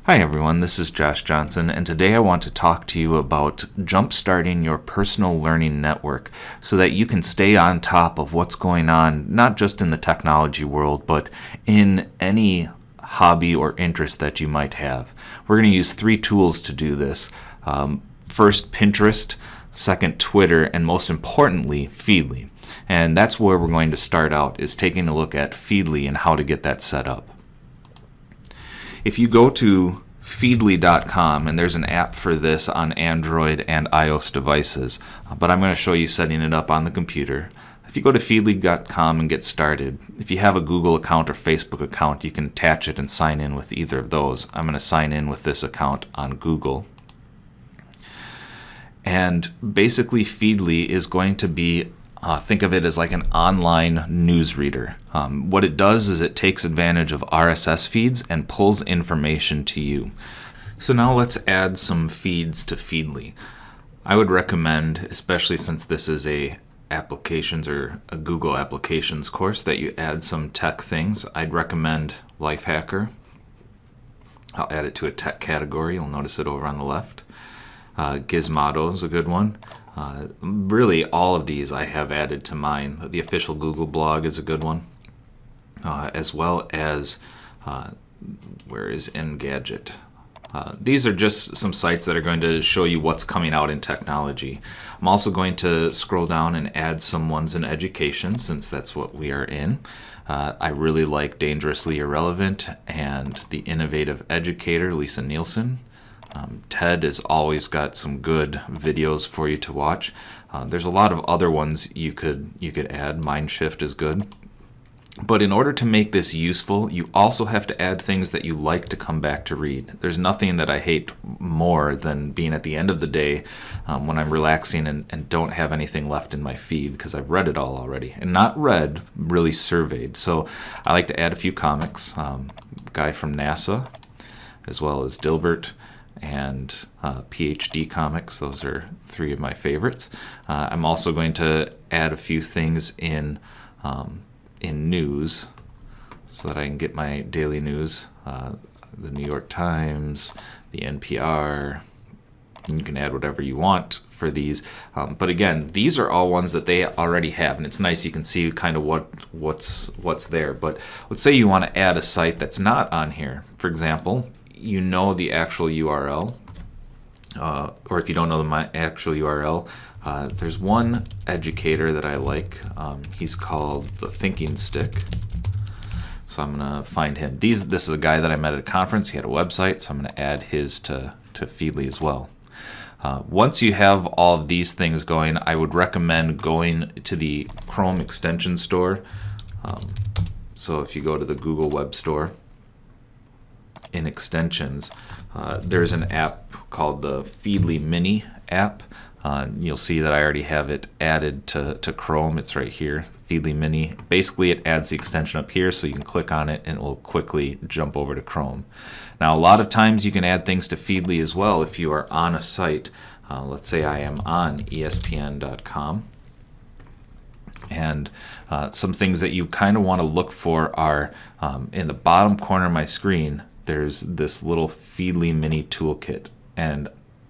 Hi everyone, this is Josh Johnson, and today I want to talk to you about jump-starting your personal learning network so that you can stay on top of what's going on, not just in the technology world, but in any hobby or interest that you might have. We're going to use 3 tools to do this. First, Pinterest, second, Twitter, and most importantly, Feedly. And that's where we're going to start out, is taking a look at Feedly and how to get that set up. If you go to feedly.com, and there's an app for this on Android and iOS devices, but I'm going to show you setting it up on the computer. If you go to feedly.com and get started, if you have a Google account or Facebook account, you can attach it and sign in with either of those. I'm going to sign in with this account on Google. And basically Feedly is going to be think of it as like an online newsreader. What it does is it takes advantage of RSS feeds and pulls information to you. So now let's add some feeds to Feedly. I would recommend, especially since this is a applications or a Google applications course, that you add some tech things. I'd recommend Lifehacker. I'll add it to a tech category. You'll notice it over on the left. Gizmodo is a good one. Really, all of these I have added to mine. The official Google blog is a good one, as well as where is Engadget. These are just some sites that are going to show you what's coming out in technology. I'm also going to scroll down and add some ones in education, since that's what we are in. I really like Dangerously Irrelevant and The Innovative Educator, Lisa Nielsen. TED has always got some good videos for you to watch. There's a lot of other ones you could add. Mindshift is good. But in order to make this useful, you also have to add things that you like to come back to read. There's nothing that I hate more than being at the end of the day when I'm relaxing and don't have anything left in my feed because I've read it all already. And not read, really surveyed. So I like to add a few comics. Guy from NASA, as well as Dilbert, and PhD comics. Those are 3 of my favorites. I'm also going to add a few things in news so that I can get my daily news. The New York Times, the NPR. And you can add whatever you want for these. But again, these are all ones that they already have, and it's nice you can see kind of what's there. But let's say you want to add a site that's not on here. For example, you know the actual URL, or if you don't know the actual URL, there's one educator that I like. He's called The Thinking Stick. So I'm going to find him. This is a guy that I met at a conference. He had a website, so I'm going to add his to Feedly as well. Once you have all of these things going, I would recommend going to the Chrome extension store. So if you go to the Google Web Store, in extensions, there's an app called the Feedly Mini app. You'll see that I already have it added to Chrome. It's right here, Feedly Mini. Basically, it adds the extension up here, so you can click on it and it will quickly jump over to Chrome. Now, a lot of times you can add things to Feedly as well if you are on a site. Let's say I am on ESPN.com. And some things that you kind of want to look for are in the bottom corner of my screen. There's this little Feedly Mini toolkit, and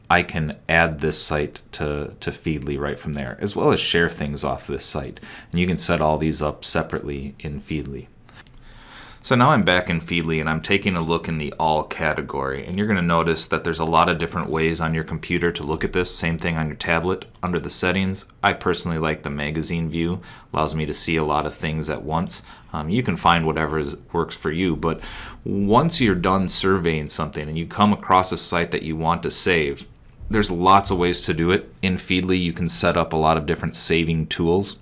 I can add this site to Feedly right from there, as well as share things off this site. And you can set all these up separately in Feedly. So now I'm back in Feedly and I'm taking a look in the All category, and you're going to notice that there's a lot of different ways on your computer to look at this. Same thing on your tablet. Under the settings, I personally like the magazine view. Allows me to see a lot of things at once. You can find whatever works for you, but once you're done surveying something and you come across a site that you want to save, there's lots of ways to do it. In Feedly, you can set up a lot of different saving tools.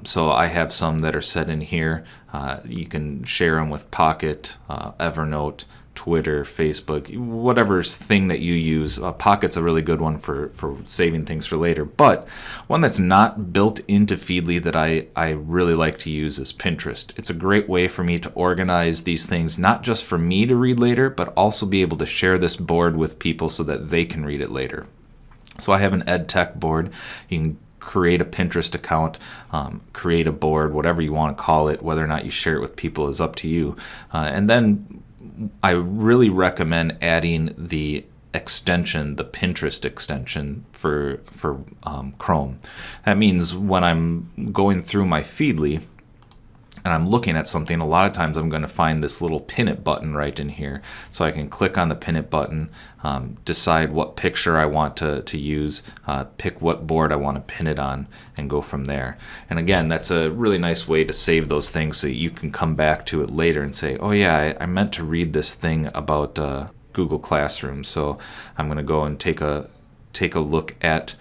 So I have some that are set in here. You can share them with Pocket, Evernote, Twitter, Facebook, whatever thing that you use. Pocket's a really good one for saving things for later. But one that's not built into Feedly that I really like to use is Pinterest. It's a great way for me to organize these things, not just for me to read later, but also be able to share this board with people so that they can read it later. So I have an ed tech board. You can create a Pinterest account, create a board, whatever you want to call it. Whether or not you share it with people is up to you. And then I really recommend adding the extension, the Pinterest extension for Chrome. That means when I'm going through my Feedly and I'm looking at something, a lot of times I'm going to find this little pin it button right in here. So I can click on the pin it button, decide what picture I want to use, pick what board I want to pin it on, and go from there. And again, that's a really nice way to save those things so you can come back to it later and say, oh yeah, I meant to read this thing about Google Classroom. So I'm going to go and take a look at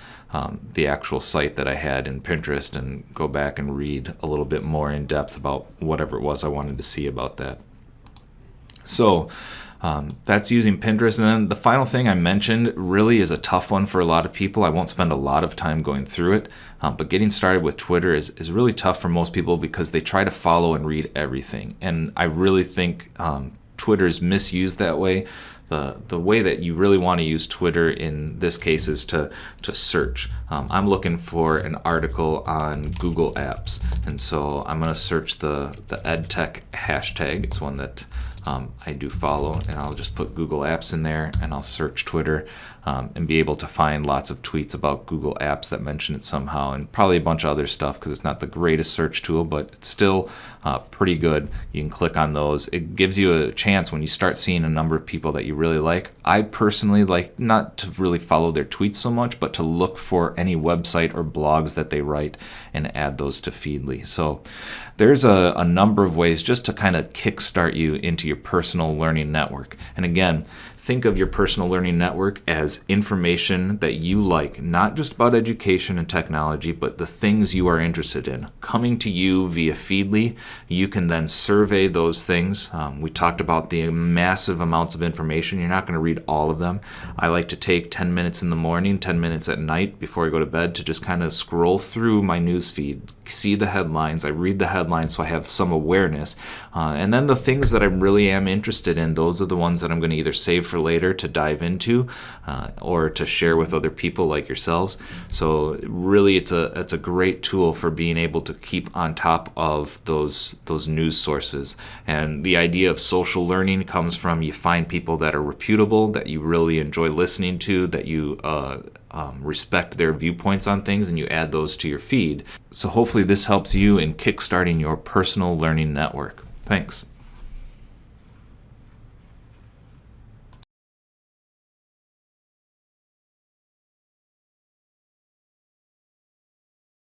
the actual site that I had in Pinterest and go back and read a little bit more in depth about whatever it was I wanted to see about that. So that's using Pinterest. And then the final thing I mentioned really is a tough one for a lot of people. I won't spend a lot of time going through it, but getting started with Twitter is really tough for most people because they try to follow and read everything. And I really think Twitter is misused that way. The way that you really want to use Twitter in this case is to search. I'm looking for an article on Google Apps, and so I'm going to search the EdTech hashtag. It's one that I do follow, and I'll just put Google Apps in there, and I'll search Twitter and be able to find lots of tweets about Google Apps that mention it somehow, and probably a bunch of other stuff because it's not the greatest search tool, but it's still pretty good. You can click on those. It gives you a chance when you start seeing a number of people that you really like. I personally like not to really follow their tweets so much, but to look for any website or blogs that they write and add those to Feedly. So there's a number of ways just to kind of kickstart you into your personal learning network. And again, think of your personal learning network as information that you like, not just about education and technology, but the things you are interested in. Coming to you via Feedly, you can then survey those things. We talked about the massive amounts of information. You're not going to read all of them. I like to take 10 minutes in the morning, 10 minutes at night before I go to bed to just kind of scroll through my news feed, see the headlines. I read the headlines so I have some awareness. And then the things that I really am interested in, those are the ones that I'm going to either save for later to dive into or to share with other people like yourselves. So really it's a great tool for being able to keep on top of those news sources. And the idea of social learning comes from you find people that are reputable, that you really enjoy listening to, that you respect their viewpoints on things, and you add those to your feed. So hopefully this helps you in kickstarting your personal learning network. Thanks.